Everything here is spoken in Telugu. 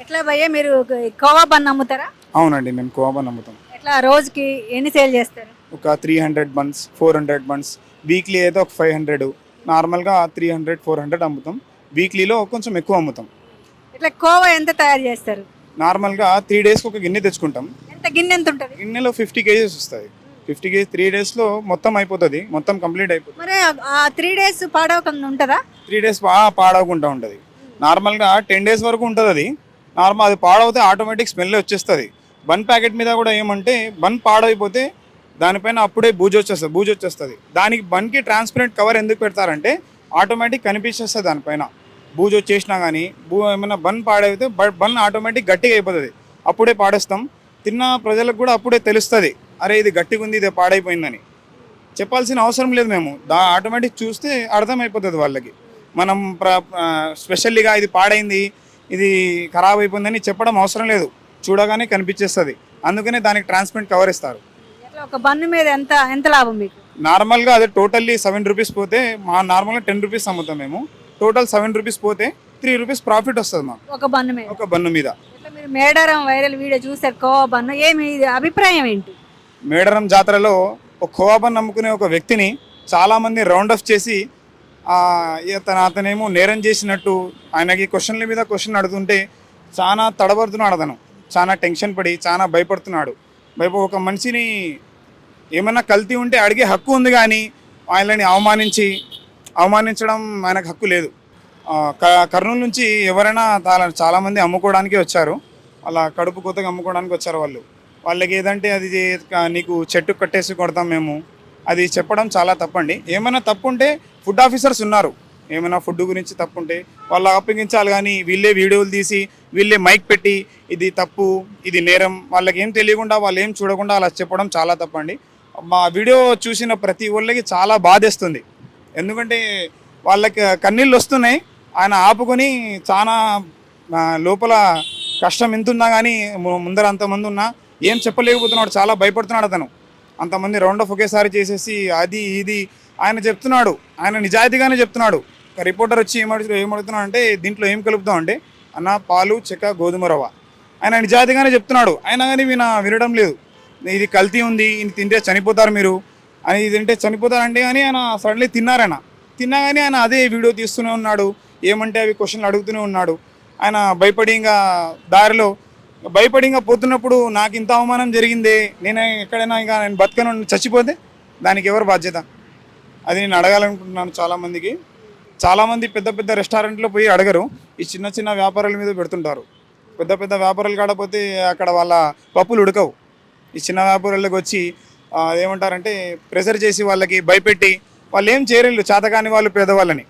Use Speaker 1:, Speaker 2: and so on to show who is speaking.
Speaker 1: ఎట్లా భయ్యా మీరు కోవా బన్ అమ్ముతారా?
Speaker 2: అవునండి, మేము కోవా బన్ అమ్ముతాం.
Speaker 1: ఎట్లా రోజుకి ఎన్ని సేల్ చేస్తారు?
Speaker 2: ఒక 300 బన్స్, 400 బన్స్. వీక్లీ అయితే ఒక 500. నార్మల్గా 300, 400 అమ్ముతాం. వీక్లీలో కొంచెం ఎక్కువ అమ్ముతాం.
Speaker 1: ఇట్లా కోవా ఎంత తయారు చేస్తారు?
Speaker 2: నార్మల్గా 3 డేస్కి ఒక గిన్నె తెచ్చుకుంటాం.
Speaker 1: ఎంత గిన్నె ఎంత ఉంటుంది?
Speaker 2: గిన్నెలో 50 కేజెస్ వస్తుంది. 50 కేజీ 3 డేస్లో మొత్తం అయిపోతుంది, మొత్తం కంప్లీట్ అయిపోతుంది.
Speaker 1: మరి ఆ 3 డేస్ పాడవకుండా ఉంటుందా?
Speaker 2: 3 డేస్ పాడవకుండా ఉంటుంది. నార్మల్గా 10 డేస్ వరకు ఉంటుంది. అది నార్మల్, అది పాడవుతే ఆటోమేటిక్ స్మెల్ వచ్చేస్తుంది. బన్ ప్యాకెట్ మీద కూడా ఏమంటే బన్ పాడైపోతే దానిపైన అప్పుడే బూజు వచ్చేస్తుంది. దానికి బన్కి ట్రాన్స్పరెంట్ కవర్ ఎందుకు పెడతారంటే ఆటోమేటిక్ కనిపించేస్తుంది దానిపైన. బూజు వచ్చేసినా కానీ ఏమైనా బన్ పాడైతే బన్ ఆటోమేటిక్ గట్టిగా అయిపోతుంది. అప్పుడే పాడేస్తాం. తిన్న ప్రజలకు కూడా అప్పుడే తెలుస్తుంది, అరే ఇది గట్టిగా ఉంది, ఇది పాడైపోయిందని. చెప్పాల్సిన అవసరం లేదు. మేము ఆటోమేటిక్ చూస్తే అర్థమైపోతుంది వాళ్ళకి. మనం స్పెషల్లీగా ఇది పాడైంది, ఇది ఖరాబ్ అయిపోయిందని చెప్పడం అవసరం లేదు. చూడగానే కనిపించేస్తుంది. అందుకనే దానికి ట్రాన్స్పరెంట్ కవర్ ఇస్తారు.
Speaker 1: ఎట్లా ఒక బన్ను మీద ఎంత ఎంత లాభం మీకు?
Speaker 2: నార్మల్గా అదే టోటల్లీ 7 రూపీస్ పోతే నార్మల్గా 10 రూపీస్ అమ్ముతాం మేము. టోటల్ 7 రూపీస్ పోతే 3 రూపీస్ ప్రాఫిట్ వస్తుంది మాకు
Speaker 1: ఒక బన్ను మీద.
Speaker 2: ఒక బన్ను మీద.
Speaker 1: ఇట్లా మీరు మేడారం వైరల్ వీడియో చూసారు కోవా బన్ను, ఏమి ఇది అభిప్రాయం ఏంటి?
Speaker 2: మేడారం జాతరలో ఒక కోవా బన్ అమ్ముకునే ఒక వ్యక్తిని చాలామంది రౌండ్ అప్ చేసి అతనేమో నేరం చేసినట్టు ఆయనకి క్వశ్చన్ల మీద క్వశ్చన్ అడుగుతుంటే చాలా తడబడుతున్నాడు. అతను చాలా టెన్షన్ పడి చాలా భయపడుతున్నాడు. ఒక మనిషిని ఏమన్నా కల్తీ ఉంటే అడిగే హక్కు ఉంది, కానీ ఆయనని అవమానించడం ఆయనకు హక్కు లేదు. కర్నూలు నుంచి ఎవరైనా చాలామంది అమ్ముకోవడానికి వచ్చారు. అలా కడుపు కొత్తగా అమ్ముకోవడానికి వచ్చారు. వాళ్ళకి ఏదంటే అది నీకు చెట్టు కట్టేసి కొడతాం మేము, అది చెప్పడం చాలా తప్పండి. ఏమైనా తప్పు ఉంటే ఫుడ్ ఆఫీసర్స్ ఉన్నారు, ఏమైనా ఫుడ్ గురించి తప్పు ఉంటే వాళ్ళు అప్పగించాలి. కానీ వీళ్ళే వీడియోలు తీసి వీళ్ళే మైక్ పెట్టి ఇది తప్పు, ఇది నేరం, వాళ్ళకి ఏం తెలియకుండా వాళ్ళు ఏం చూడకుండా అలా చెప్పడం చాలా తప్పండి. మా వీడియో చూసిన ప్రతి ఒళ్ళకి చాలా బాధేస్తుంది. ఎందుకంటే వాళ్ళకి కన్నీళ్ళు వస్తున్నాయి. ఆయన ఆపుకొని చాలా లోపల కష్టం ఎంతున్నా కానీ ముందర అంతమంది ఉన్నా ఏం చెప్పలేకపోతున్నాడు. చాలా భయపడుతున్నాడు అతను. అంతమంది రౌండ్ ఆఫ్ ఒకేసారి చేసేసి అది ఇది ఆయన చెప్తున్నాడు. ఆయన నిజాయితీగానే చెప్తున్నాడు. రిపోర్టర్ వచ్చి ఏమడుగుతున్నాడు అంటే దీంట్లో ఏం కలుపుతాం అంటే అన్న పాలు, చెక్క, గోధుమ రవ్వ. ఆయన నిజాయితీగానే చెప్తున్నాడు. అయినా కానీ వినడం లేదు. ఇది కల్తీ ఉంది, ఇది తింటే చనిపోతారు మీరు అని, ఇది తింటే చనిపోతారంటే కానీ ఆయన సడన్లీ తిన్నా కానీ ఆయన అదే వీడియో తీస్తూనే ఉన్నాడు. ఏమంటే అవి క్వశ్చన్లు అడుగుతూనే ఉన్నాడు. ఆయన భయపడి దారిలో పోతున్నప్పుడు నాకు ఇంత అవమానం జరిగిందే, నేను ఎక్కడైనా నేను బతకను, చచ్చిపోతే దానికి ఎవరు బాధ్యత? అది నేను అడగాలనుకుంటున్నాను. చాలామంది పెద్ద పెద్ద రెస్టారెంట్లో పోయి అడగరు, ఈ చిన్న చిన్న వ్యాపారాల మీద పెడుతుంటారు. పెద్ద పెద్ద వ్యాపారాలు కాకపోతే అక్కడ వాళ్ళ పప్పులు ఉడకవు. ఈ చిన్న వ్యాపారాలకు వచ్చి ఏమంటారంటే ప్రెషర్ చేసి వాళ్ళకి భయపెట్టి వాళ్ళు ఏం చేయలేరు, చేతకాని వాళ్ళు పేదవాళ్ళని.